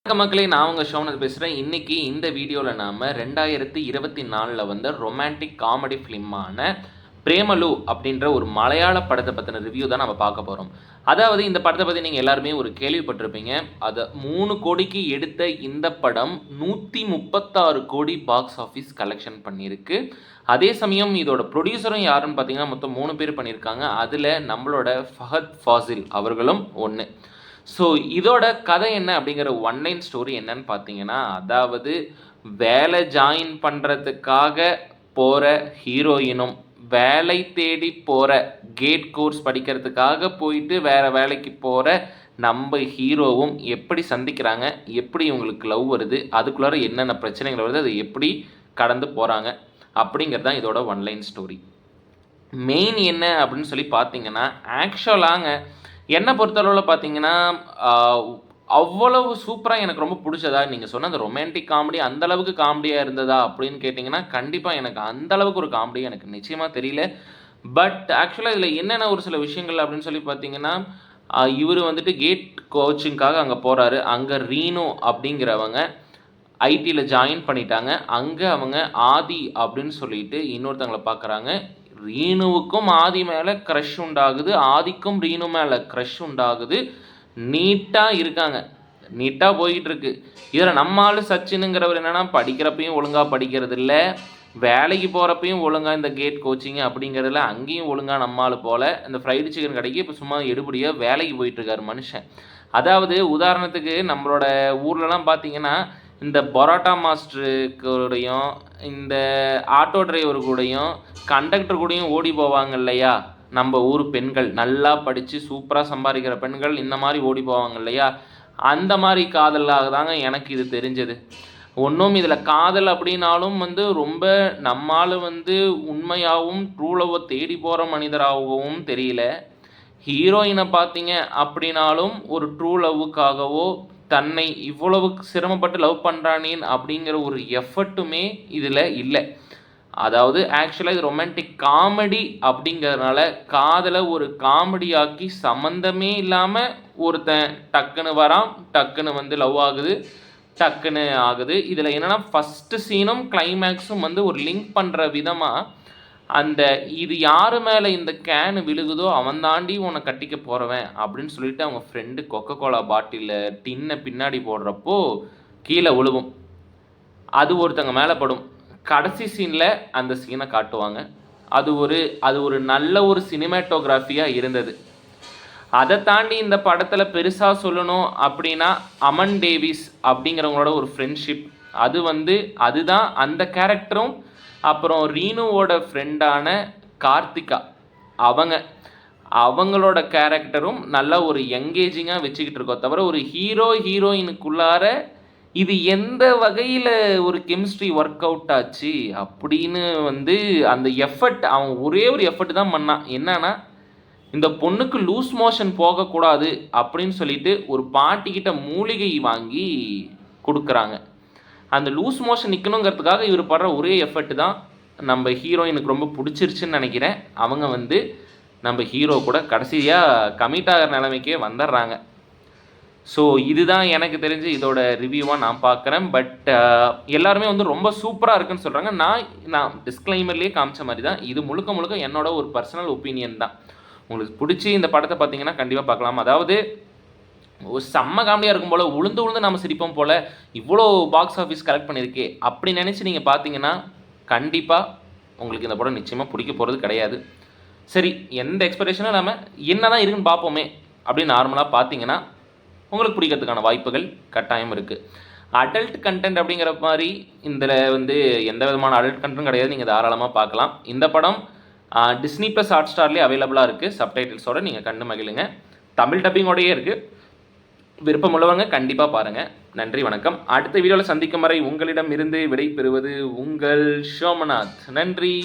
வணக்க மக்களே, நான் உங்கள் ஷோனத் பேசுகிறேன். இன்றைக்கி இந்த வீடியோவில் நாம் 2024 வந்த ரொமான்டிக் காமெடி ஃபிலிமான பிரேமலு அப்படின்ற ஒரு மலையாள படத்தை பற்றின ரிவ்யூ தான் நம்ம பார்க்க போகிறோம். அதாவது இந்த படத்தை பற்றி நீங்கள் எல்லாருமே ஒரு கேள்விப்பட்டிருப்பீங்க. அதை 3 கோடிக்கு எடுத்த இந்த படம் 136 கோடி பாக்ஸ் ஆஃபீஸ் கலெக்ஷன் பண்ணியிருக்கு. அதே சமயம் இதோட ப்ரொடியூசரும் யாருன்னு பார்த்தீங்கன்னா மொத்தம் 3 பேர் பண்ணியிருக்காங்க. அதில் நம்மளோட ஃபஹத் ஃபாசில் அவர்களும் ஒன்று. ஸோ இதோட கதை என்ன அப்படிங்கிற ஒன்லைன் ஸ்டோரி என்னன்னு பார்த்தீங்கன்னா, அதாவது வேலை ஜாயின் பண்ணுறதுக்காக போகிற ஹீரோயினும் வேலை தேடி போகிற கேட் கோர்ஸ் படிக்கிறதுக்காக போயிட்டு வேறு வேலைக்கு போகிற நம்ம ஹீரோவும் எப்படி சந்திக்கிறாங்க, எப்படி இவங்களுக்கு லவ் வருது, அதுக்குள்ளார என்னென்ன பிரச்சனைகள் வருது, அதை எப்படி கடந்து போகிறாங்க அப்படிங்கிறது தான் இதோட ஒன்லைன் ஸ்டோரி. மெயின் என்ன அப்படின்னு சொல்லி பார்த்தீங்கன்னா, ஆக்சுவலாங்க என்னை பொறுத்தளவில் பார்த்தீங்கன்னா அவ்வளவு சூப்பராக எனக்கு ரொம்ப பிடிச்சதா நீங்கள் சொன்ன அந்த ரொமான்டிக் காமெடி அந்தளவுக்கு காமெடியாக இருந்ததா அப்படின்னு கேட்டிங்கன்னா, கண்டிப்பாக எனக்கு அந்தளவுக்கு ஒரு காமெடி எனக்கு நிச்சயமாக தெரியல. பட் ஆக்சுவலாக இதில் என்னென்ன ஒரு சில விஷயங்கள் அப்படின்னு சொல்லி பார்த்தீங்கன்னா, இவர் வந்துட்டு கேட் கோச்சிங்காக அங்கே போகிறாரு. அங்கே ரீனோ அப்படிங்கிறவங்க ஐடியில் ஜாயின் பண்ணிட்டாங்க. அங்கே அவங்க ஆதி அப்படின்னு சொல்லிட்டு இன்னொருத்தவங்களை பார்க்குறாங்க. ரீனுவுக்கும் ஆதி மேலே க்ரஷ் உண்டாகுது, ஆதிக்கும் ரீனு மேலே க்ரஷ் உண்டாகுது. நீட்டாக இருக்காங்க, நீட்டாக போய்கிட்டு இருக்கு. இதில் நம்மால் சச்சினுங்கிறவர் என்னென்னா படிக்கிறப்பையும் ஒழுங்காக படிக்கிறது இல்லை, வேலைக்கு போகிறப்பையும் ஒழுங்காக இந்த கேட் கோச்சிங் அப்படிங்கிறதுல அங்கேயும் ஒழுங்காக நம்மால் போல் இந்த ஃப்ரைடு சிக்கன் கடைக்கு இப்போ சும்மா எடுபடியாக வேலைக்கு போயிட்டுருக்காரு மனுஷன். அதாவது உதாரணத்துக்கு நம்மளோட ஊர்லலாம் பார்த்தீங்கன்னா இந்த பரோட்டா மாஸ்டரு கூடயும் இந்த ஆட்டோ டிரைவர் கூடயும் கண்டக்டர் கூடயும் ஓடி போவாங்க இல்லையா நம்ம ஊர் பெண்கள், நல்லா படித்து சூப்பராக சம்பாதிக்கிற பெண்கள் இந்த மாதிரி ஓடி போவாங்க இல்லையா, அந்த மாதிரி காதலாக தாங்க எனக்கு இது தெரிஞ்சது. ஒன்றும் இதில் காதல் அப்படின்னாலும் ரொம்ப நம்மால் உண்மையாகவும் ட்ரூ லவ்வை தேடி போகிற மனிதராகவும் தெரியல. ஹீரோயினை பார்த்தீங்க அப்படின்னாலும் ஒரு ட்ரூ லவ்வுக்காகவோ தன்னை இவ்வளவு சிரமப்பட்டு லவ் பண்ணுறானேன் அப்படிங்கிற ஒரு எஃபர்ட்டுமே இதில் இல்லை. அதாவது ஆக்சுவலாக இது ரொமான்டிக் காமெடி அப்படிங்கிறதுனால காதலை ஒரு காமெடியாக்கி சம்மந்தமே இல்லாமல் ஒருத்தன் டக்குன்னு வரான், டக்குன்னு லவ் ஆகுது, டக்குன்னு ஆகுது. இதில் என்னென்னா ஃபஸ்ட்டு சீனும் கிளைமேக்ஸும் ஒரு லிங்க் பண்ணுற விதமாக அந்த இது யார் மேலே இந்த கேனு விழுகுதோ அவன் தாண்டி உன்னை கட்டிக்க போகிறவன் அப்படின்னு சொல்லிட்டு அவங்க ஃப்ரெண்டு கொக்கோ கோலா பாட்டிலில் டின்னை பின்னாடி போடுறப்போ கீழே விழுவும், அது ஒருத்தங்க மேலே படும். கடைசி சீனில் அந்த சீனை காட்டுவாங்க. அது ஒரு நல்ல ஒரு சினிமாட்டோகிராஃபியாக இருந்தது. அதை தாண்டி இந்த படத்தில் பெருசாக சொல்லணும் அப்படின்னா அமன் டேவிஸ் அப்படிங்கிறவங்களோட ஒரு ஃப்ரெண்ட்ஷிப், அதுதான் அந்த கேரக்டரும். அப்புறம் ரீனுவோட ஃப்ரெண்டான கார்த்திகா அவங்களோட கேரக்டரும் நல்லா ஒரு எங்கேஜிங்காக வச்சுக்கிட்டு இருக்கோம். தவிர ஒரு ஹீரோயினுக்குள்ளார இது எந்த வகையில் ஒரு கெமிஸ்ட்ரி ஒர்க் அவுட் ஆச்சு அப்படின்னு அந்த எஃபர்ட் அவன் ஒரே ஒரு எஃபர்ட் தான் பண்ணான். என்னன்னா இந்த பொண்ணுக்கு லூஸ் மோஷன் போகக்கூடாது அப்படின்னு சொல்லிட்டு ஒரு பாட்டிக்கிட்ட மூலிகை வாங்கி கொடுக்குறாங்க. அந்த லூஸ் மோஷன் நிற்கணுங்கிறதுக்காக இவர் படுற ஒரே எஃபர்ட் தான் நம்ம ஹீரோயினுக்கு ரொம்ப பிடிச்சிருச்சுன்னு நினைக்கிறேன். அவங்க நம்ம ஹீரோ கூட கடைசியாக கமிட் ஆகிற நிலைமைக்கே வந்துடுறாங்க. ஸோ இதுதான் எனக்கு தெரிஞ்சு இதோட ரிவ்யூவாக நான் பார்க்குறேன். பட் எல்லாருமே ரொம்ப சூப்பராக இருக்குன்னு சொல்கிறாங்க. நான் டிஸ்க்ளைமர்லேயே காமிச்ச மாதிரி தான் இது முழுக்க என்னோட ஒரு பர்சனல் ஒப்பீனியன் தான். உங்களுக்கு பிடிச்சி இந்த படத்தை பார்த்தீங்கன்னா கண்டிப்பாக பார்க்கலாம். அதாவது ஒரு செம்ம காமெடியாக இருக்கும் போல், உளுந்து நம்ம சிரிப்போம் போல், இவ்வளோ பாக்ஸ் ஆஃபீஸ் கலெக்ட் பண்ணியிருக்கே அப்படி நினச்சி நீங்கள் பார்த்தீங்கன்னா கண்டிப்பாக உங்களுக்கு இந்த படம் நிச்சயமாக பிடிக்க போகிறது கிடையாது. சரி, எந்த எக்ஸ்பெக்டேஷனும் இல்லாமல் என்ன தான் இருக்குன்னு பார்ப்போமே அப்படின்னு நார்மலாக பார்த்தீங்கன்னா உங்களுக்கு பிடிக்கிறதுக்கான வாய்ப்புகள் கட்டாயம் இருக்குது. அடல்ட் கண்டென்ட் அப்படிங்கிற மாதிரி இதில் எந்த விதமான அடல்ட் கண்டென்ட்டும் கிடையாது, நீங்கள் தாராளமாக பார்க்கலாம். இந்த படம் டிஸ்னி ப்ளஸ் ஹாட் ஸ்டார்லேயே அவைலபிளாக இருக்குது, சப்டைட்டில்ஸோடு நீங்கள் கண்டு மகிழுங்க. தமிழ் டப்பிங்கோடையே இருக்குது. விருப்பம் உள்ளவங்க கண்டிப்பாக பாருங்கள். நன்றி, வணக்கம். அடுத்த வீடியோவில் சந்திக்கும் வரை உங்களிடம் இருந்து விடை பெறுவது உங்கள் ஷோமநாத். நன்றி.